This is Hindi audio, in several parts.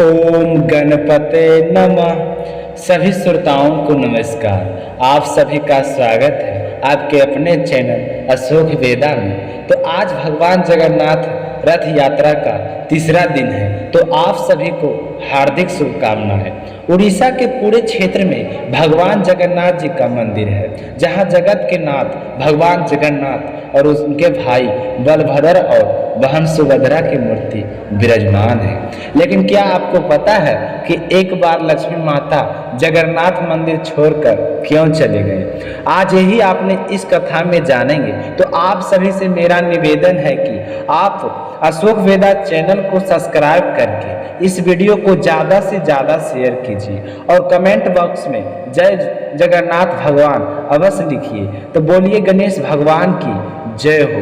ओम गणपते नमः। सभी श्रोताओं को नमस्कार। आप सभी का स्वागत है आपके अपने चैनल अशोक वेदा में। तो आज भगवान जगन्नाथ रथ यात्रा का तीसरा दिन है, तो आप सभी को हार्दिक शुभकामनाएं। उड़ीसा के पूरे क्षेत्र में भगवान जगन्नाथ जी का मंदिर है, जहां जगत के नाथ भगवान जगन्नाथ और उनके भाई बलभद्र और बहन सुभद्रा की मूर्ति विराजमान है। लेकिन क्या आपको पता है कि एक बार लक्ष्मी माता जगन्नाथ मंदिर छोड़कर क्यों चले गए? आज यही आपने इस कथा में जानेंगे। तो आप सभी से मेरा निवेदन है कि आप अशोक वेदा चैनल को सब्सक्राइब करके इस वीडियो को ज़्यादा से ज़्यादा शेयर कीजिए और कमेंट बॉक्स में जय जगन्नाथ भगवान अवश्य लिखिए। तो बोलिए गणेश भगवान की जय हो,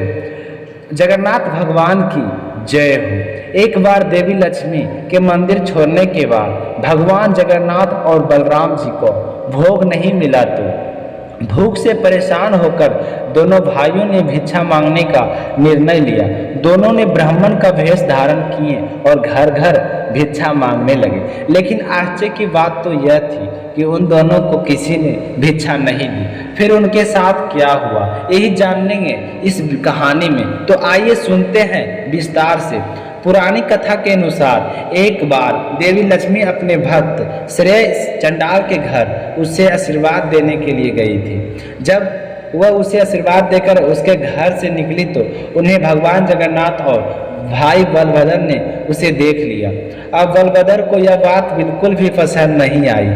जगन्नाथ भगवान की जय हो। एक बार देवी लक्ष्मी के मंदिर छोड़ने के बाद भगवान जगन्नाथ और बलराम जी को भोग नहीं मिला, तो भूख से परेशान होकर दोनों भाइयों ने भिक्षा मांगने का निर्णय लिया। दोनों ने ब्राह्मण का वेश धारण किए और घर घर भिक्षा मांगने लगे। लेकिन आश्चर्य की बात तो यह थी कि उन दोनों को किसी ने भिक्षा नहीं दी। फिर उनके साथ क्या हुआ, यही जानेंगे इस कहानी में। तो आइए सुनते हैं विस्तार से। पुरानी कथा के अनुसार एक बार देवी लक्ष्मी अपने भक्त श्रेय चंडाल के घर उसे आशीर्वाद देने के लिए गई थी। जब वह उसे आशीर्वाद देकर उसके घर से निकली तो उन्हें भगवान जगन्नाथ और भाई बलभद्र ने उसे देख लिया। अब बलभद्र को यह बात बिल्कुल भी पसंद नहीं आई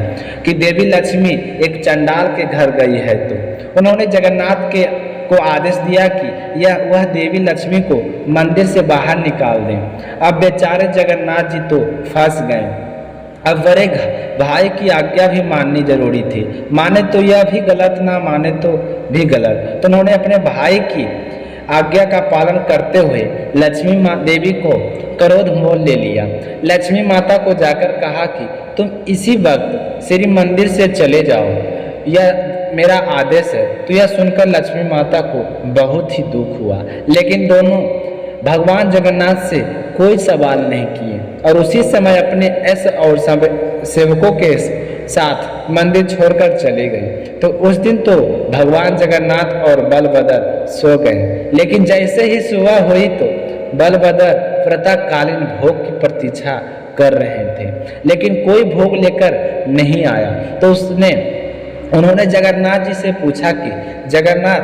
कि देवी लक्ष्मी एक चंडाल के घर गई है। तो उन्होंने जगन्नाथ को आदेश दिया कि वह देवी लक्ष्मी को मंदिर से बाहर निकाल दें। अब बेचारे जगन्नाथ जी तो फंस गए। अब बड़े भाई की आज्ञा भी माननी जरूरी थी। माने तो यह भी गलत, ना माने तो भी गलत। तो उन्होंने अपने भाई की आज्ञा का पालन करते हुए लक्ष्मी देवी को क्रोध मोल ले लिया। लक्ष्मी माता को जाकर कहा कि तुम इसी वक्त श्री मंदिर से चले जाओ, यह मेरा आदेश है। तो यह सुनकर लक्ष्मी माता को बहुत ही दुख हुआ, लेकिन दोनों भगवान जगन्नाथ से कोई सवाल नहीं किए और उसी समय अपने ऐसे और सेवकों के साथ मंदिर छोड़कर चले गए। तो उस दिन तो भगवान जगन्नाथ और बलभद्र सो गए। लेकिन जैसे ही सुबह हुई तो बलभद्र प्रातःकालीन भोग की प्रतीक्षा कर रहे थे, लेकिन कोई भोग लेकर नहीं आया। तो उन्होंने जगन्नाथ जी से पूछा कि जगन्नाथ,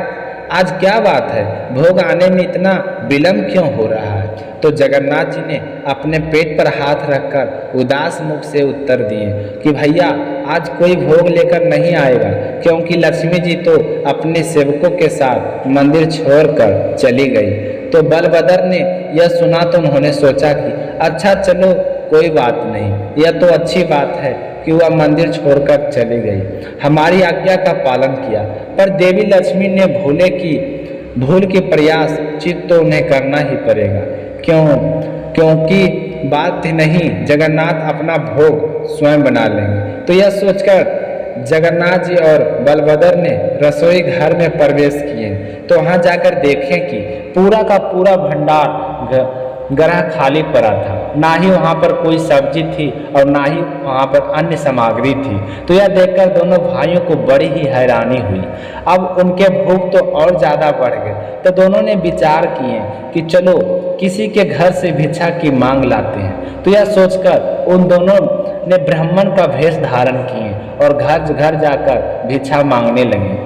आज क्या बात है, भोग आने में इतना विलंब क्यों हो रहा है? तो जगन्नाथ जी ने अपने पेट पर हाथ रखकर उदास मुख से उत्तर दिए कि भैया, आज कोई भोग लेकर नहीं आएगा, क्योंकि लक्ष्मी जी तो अपने सेवकों के साथ मंदिर छोड़कर चली गई। तो बलभद्र ने यह सुना तो उन्होंने सोचा कि अच्छा चलो कोई बात नहीं, यह तो अच्छी बात है कि वह मंदिर छोड़कर चली गई, हमारी आज्ञा का पालन किया। पर देवी लक्ष्मी ने भूल के प्रयास चित तो उन्हें करना ही पड़ेगा, क्योंकि बात नहीं, जगन्नाथ अपना भोग स्वयं बना लेंगे। तो यह सोचकर जगन्नाथ जी और बलभद्र ने रसोई घर में प्रवेश किए। तो वहां जाकर देखें कि पूरा का पूरा भंडार गरह खाली पड़ा था, ना ही वहाँ पर कोई सब्जी थी और ना ही वहाँ पर अन्य सामग्री थी। तो यह देखकर दोनों भाइयों को बड़ी ही हैरानी हुई। अब उनके भूख तो और ज़्यादा बढ़ गए। तो दोनों ने विचार किए कि चलो किसी के घर से भिक्षा की मांग लाते हैं। तो यह सोचकर उन दोनों ने ब्राह्मण का वेश धारण किए और घर घर जाकर भिक्षा मांगने लगे।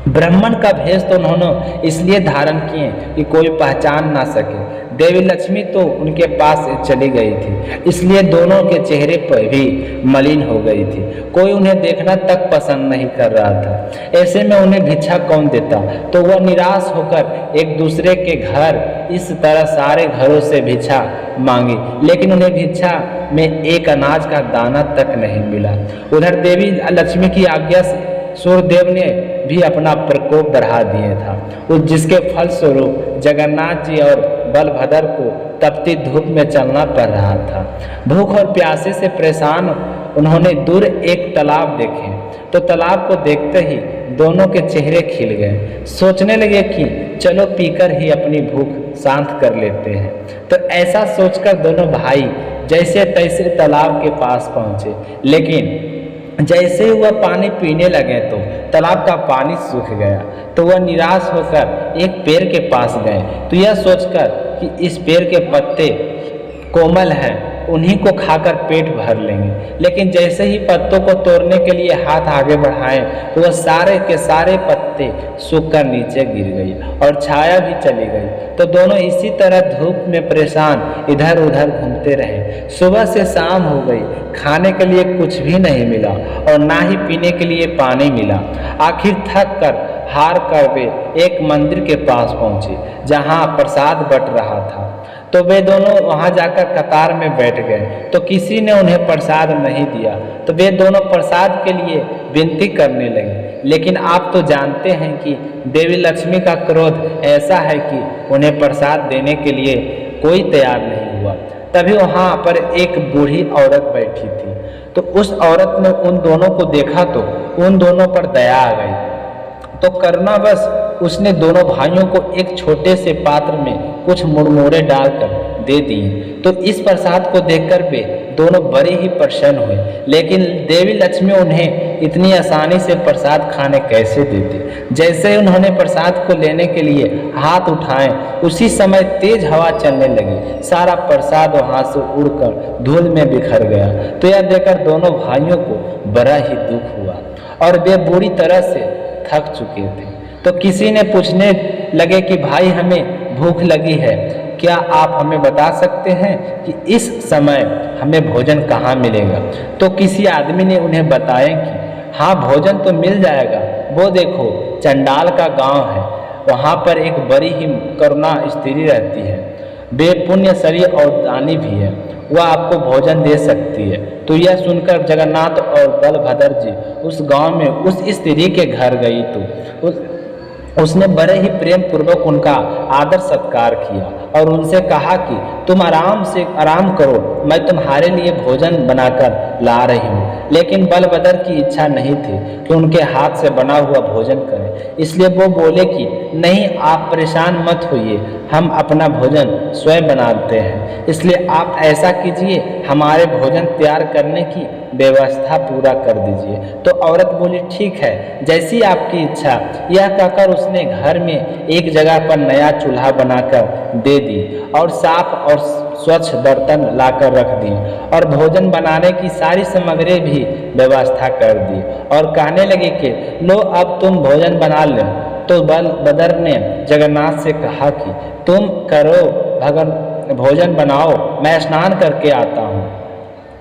ब्राह्मण का भेष तो उन्होंने इसलिए धारण किए कि कोई पहचान ना सके। देवी लक्ष्मी तो उनके पास चली गई थी, इसलिए दोनों के चेहरे पर भी मलिन हो गई थी। कोई उन्हें देखना तक पसंद नहीं कर रहा था। ऐसे में उन्हें भिक्षा कौन देता? तो वह निराश होकर एक दूसरे के घर इस तरह सारे घरों से भिक्षा मांगी, लेकिन उन्हें भिक्षा में एक अनाज का दाना तक नहीं मिला। उधर देवी लक्ष्मी की आज्ञा से सूर्यदेव ने भी अपना प्रकोप बढ़ा दिया था, जिसके फलस्वरूप जगन्नाथ जी और बलभद्र को तपती धूप में चलना पड़ रहा था। भूख और प्यासे से परेशान उन्होंने दूर एक तालाब देखे। तो तालाब को देखते ही दोनों के चेहरे खिल गए। सोचने लगे कि चलो पीकर ही अपनी भूख शांत कर लेते हैं। तो ऐसा सोचकर दोनों भाई जैसे तैसे तालाब के पास पहुंचे, लेकिन जैसे ही वह पानी पीने लगे तो तालाब का पानी सूख गया। तो वह निराश होकर एक पेड़ के पास गए, तो यह सोचकर कि इस पेड़ के पत्ते कोमल हैं, उन्हीं को खाकर पेट भर लेंगे। लेकिन जैसे ही पत्तों को तोड़ने के लिए हाथ आगे बढ़ाएं तो वह सारे के सारे पत्ते सूखकर नीचे गिर गई और छाया भी चली गई। तो दोनों इसी तरह धूप में परेशान इधर उधर घूमते रहे। सुबह से शाम हो गई, खाने के लिए कुछ भी नहीं मिला और ना ही पीने के लिए पानी मिला। आखिर थक कर हार कर वे एक मंदिर के पास पहुंचे जहां प्रसाद बट रहा था। तो वे दोनों वहां जाकर कतार में बैठ गए, तो किसी ने उन्हें प्रसाद नहीं दिया। तो वे दोनों प्रसाद के लिए विनती करने लगे। लेकिन आप तो जानते हैं कि देवी लक्ष्मी का क्रोध ऐसा है कि उन्हें प्रसाद देने के लिए कोई तैयार नहीं हुआ। तभी वहां पर एक बूढ़ी औरत बैठी थी। तो उस औरत ने उन दोनों को देखा तो उन दोनों पर दया आ गई। तो करुणावश उसने दोनों भाइयों को एक छोटे से पात्र में कुछ मुड़मुड़े डालकर दे दिए। तो इस प्रसाद को देखकर वे दोनों बड़े ही प्रसन्न हुए। लेकिन देवी लक्ष्मी उन्हें इतनी आसानी से प्रसाद खाने कैसे देते। जैसे ही उन्होंने प्रसाद को लेने के लिए हाथ उठाए, उसी समय तेज हवा चलने लगी। सारा प्रसाद वहां से उड़कर धूल में बिखर गया। तो यह देखकर दोनों भाइयों को बड़ा ही दुख हुआ और वे बुरी तरह से थक चुके थे। तो किसी ने पूछने लगे कि भाई हमें भूख लगी है, क्या आप हमें बता सकते हैं कि इस समय हमें भोजन कहाँ मिलेगा। तो किसी आदमी ने उन्हें बताया कि हाँ भोजन तो मिल जाएगा, वो देखो चंडाल का गांव है, वहाँ पर एक बड़ी ही करुणा स्त्री रहती है, वे पुण्यश्री और दानी भी है, वह आपको भोजन दे सकती है। तो यह सुनकर जगन्नाथ और बलभद्र जी उस गांव में उस स्त्री के घर गई। तो उसने बड़े ही प्रेम पूर्वक उनका आदर सत्कार किया और उनसे कहा कि तुम आराम करो, मैं तुम्हारे लिए भोजन बनाकर ला रही हूँ। लेकिन बलभद्र की इच्छा नहीं थी कि उनके हाथ से बना हुआ भोजन करें, इसलिए वो बोले कि नहीं, आप परेशान मत होइए, हम अपना भोजन स्वयं बनाते हैं, इसलिए आप ऐसा कीजिए, हमारे भोजन तैयार करने की व्यवस्था पूरा कर दीजिए। तो औरत बोली ठीक है, जैसी आपकी इच्छा। यह कहकर उसने घर में एक जगह पर नया चूल्हा बनाकर दे दी और साफ और स्वच्छ बर्तन लाकर रख दी और भोजन बनाने की सारी सामग्री भी व्यवस्था कर दी और कहने लगे कि लो अब तुम भोजन बना लो। तो बलभद्र ने जगन्नाथ से कहा कि तुम करो भोजन बनाओ, मैं स्नान करके आता हूँ।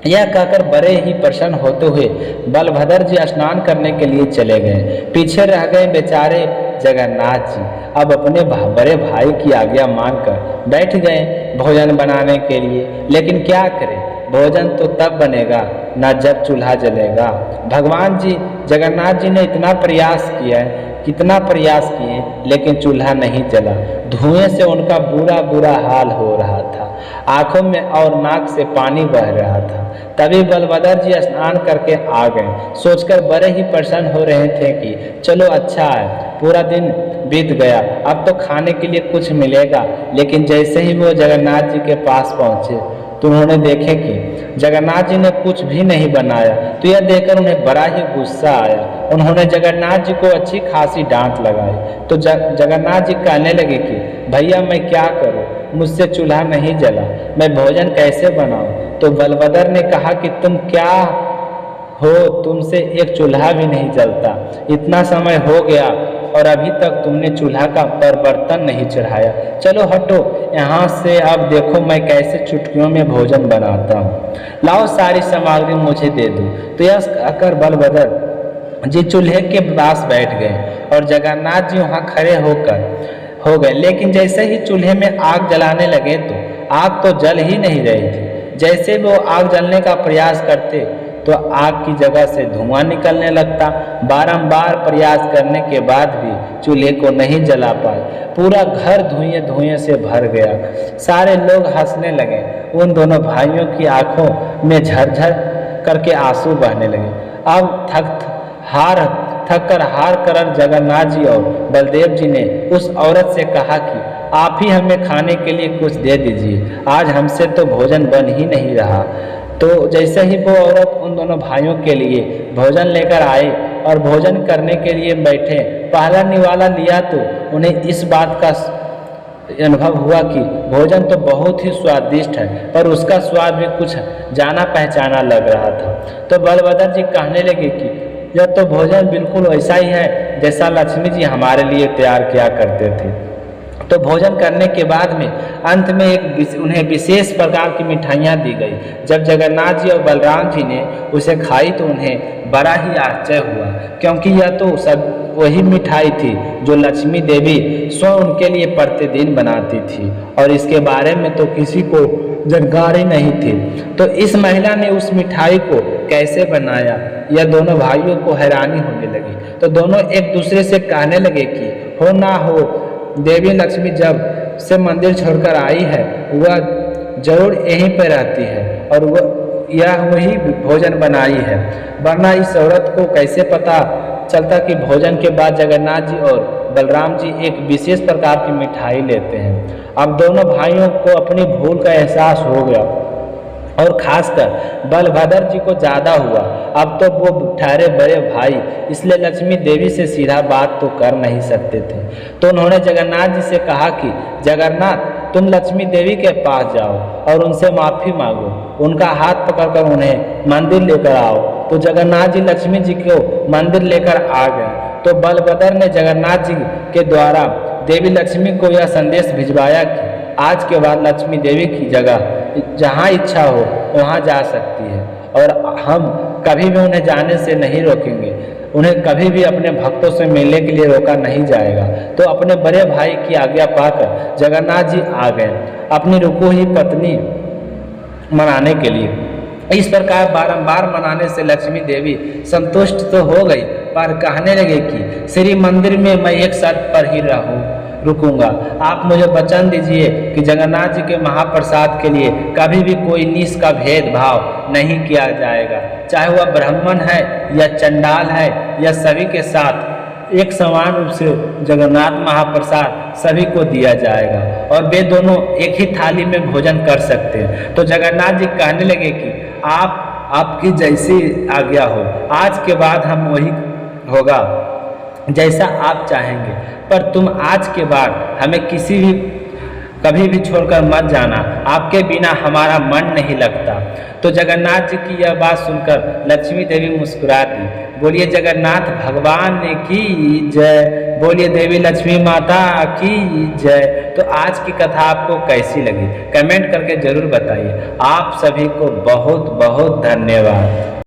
यह कहकर बड़े ही प्रसन्न होते हुए बलभद्र जी स्नान करने के लिए चले गए। पीछे रह गए बेचारे जगन्नाथ जी। अब अपने बड़े भाई की आज्ञा मानकर बैठ गए भोजन बनाने के लिए। लेकिन क्या करें, भोजन तो तब बनेगा ना जब चूल्हा जलेगा। भगवान जी जगन्नाथ जी ने इतना प्रयास किया है, कितना प्रयास किए, लेकिन चूल्हा नहीं जला। धुएं से उनका बुरा हाल हो रहा था, आंखों में और नाक से पानी बह रहा था। तभी बलभद्र जी स्नान करके आ गए। सोचकर बड़े ही प्रसन्न हो रहे थे कि चलो अच्छा है, पूरा दिन बीत गया, अब तो खाने के लिए कुछ मिलेगा। लेकिन जैसे ही वो जगन्नाथ जी के पास पहुंचे तो उन्होंने देखे कि जगन्नाथ जी ने कुछ भी नहीं बनाया। तो यह देखकर उन्हें बड़ा ही गुस्सा आया। उन्होंने जगन्नाथ जी को अच्छी खासी डांट लगाई। तो जगन्नाथ जी कहने लगे कि भैया मैं क्या करूं, मुझसे चूल्हा नहीं जला, मैं भोजन कैसे बनाऊं। तो बलभद्र ने कहा कि तुम क्या हो, तुमसे एक चूल्हा भी नहीं जलता, इतना समय हो गया और अभी तक तुमने चूल्हा का पर बर्तन नहीं चढ़ाया। चलो हटो यहाँ से, अब देखो मैं कैसे चुटकियों में भोजन बनाता हूँ, लाओ सारी सामग्री मुझे दे दो। तो यह कहकर बलभद्र जी चूल्हे के पास बैठ गए और जगन्नाथ जी वहाँ खड़े हो गए। लेकिन जैसे ही चूल्हे में आग जलाने लगे तो आग तो जल ही नहीं रही थी। जैसे वो आग जलने का प्रयास करते तो आग की जगह से धुआं निकलने लगता। बारंबार प्रयास करने के बाद भी चूल्हे को नहीं जला पाए। पूरा घर धुएं से भर गया। सारे लोग हंसने लगे। उन दोनों भाइयों की आंखों में झरझर करके आंसू बहने लगे। अब थक हार थक कर हार कर जगन्नाथ जी और बलदेव जी ने उस औरत से कहा कि आप ही हमें खाने के लिए कुछ दे दीजिए, आज हमसे तो भोजन बन ही नहीं रहा। तो जैसे ही वो औरत उन दोनों भाइयों के लिए भोजन लेकर आए और भोजन करने के लिए बैठे, पहला निवाला लिया तो उन्हें इस बात का अनुभव हुआ कि भोजन तो बहुत ही स्वादिष्ट है, पर उसका स्वाद भी कुछ जाना पहचाना लग रहा था। तो बलभद्र जी कहने लगे कि यह तो भोजन बिल्कुल वैसा ही है जैसा लक्ष्मी जी हमारे लिए तैयार किया करते थे। तो भोजन करने के बाद में अंत में उन्हें विशेष प्रकार की मिठाइयाँ दी गई। जब जगन्नाथ जी और बलराम जी ने उसे खाई तो उन्हें बड़ा ही आश्चर्य हुआ, क्योंकि यह तो सब वही मिठाई थी जो लक्ष्मी देवी स्वयं उनके लिए प्रतिदिन बनाती थी, और इसके बारे में तो किसी को जानकारी नहीं थी। तो इस महिला ने उस मिठाई को कैसे बनाया, यह दोनों भाइयों को हैरानी होने लगी। तो दोनों एक दूसरे से कहने लगे कि हो ना हो, देवी लक्ष्मी जब से मंदिर छोड़कर आई है वह जरूर यहीं पर रहती है और यह वही भोजन बनाई है, वरना इस औरत को कैसे पता चलता कि भोजन के बाद जगन्नाथ जी और बलराम जी एक विशेष प्रकार की मिठाई लेते हैं। अब दोनों भाइयों को अपनी भूल का एहसास हो गया और खासकर बलभद्र जी को ज़्यादा हुआ। अब तो वो ठहरे बड़े भाई, इसलिए लक्ष्मी देवी से सीधा बात तो कर नहीं सकते थे। तो उन्होंने जगन्नाथ जी से कहा कि जगन्नाथ, तुम लक्ष्मी देवी के पास जाओ और उनसे माफ़ी मांगो, उनका हाथ पकड़कर उन्हें मंदिर लेकर आओ। तो जगन्नाथ जी लक्ष्मी जी को मंदिर लेकर आ गए। तो बलभद्र ने जगन्नाथ जी के द्वारा देवी लक्ष्मी को यह संदेश भिजवाया कि आज के बाद लक्ष्मी देवी की जगह जहाँ इच्छा हो वहाँ जा सकती है, और हम कभी भी उन्हें जाने से नहीं रोकेंगे, उन्हें कभी भी अपने भक्तों से मिलने के लिए रोका नहीं जाएगा। तो अपने बड़े भाई की आज्ञा पाकर जगन्नाथ जी आ गए अपनी रुकी हुई पत्नी मनाने के लिए। इस प्रकार बारंबार मनाने से लक्ष्मी देवी संतुष्ट तो हो गई, पर कहने लगे कि श्री मंदिर में मैं एक शर्त पर ही रुकूंगा। आप मुझे वचन दीजिए कि जगन्नाथ जी के महाप्रसाद के लिए कभी भी कोई नीच का भेदभाव नहीं किया जाएगा, चाहे वह ब्राह्मण है या चंडाल है, या सभी के साथ एक समान रूप से जगन्नाथ महाप्रसाद सभी को दिया जाएगा और वे दोनों एक ही थाली में भोजन कर सकते हैं। तो जगन्नाथ जी कहने लगे कि आपकी जैसी आज्ञा हो, आज के बाद हम वही होगा जैसा आप चाहेंगे, पर तुम आज के बाद हमें कभी भी छोड़कर मत जाना, आपके बिना हमारा मन नहीं लगता। तो जगन्नाथ जी की यह बात सुनकर लक्ष्मी देवी मुस्कुरा दी। बोलिए जगन्नाथ भगवान की जय, बोलिए देवी लक्ष्मी माता की जय। तो आज की कथा आपको कैसी लगी कमेंट करके जरूर बताइए। आप सभी को बहुत बहुत धन्यवाद।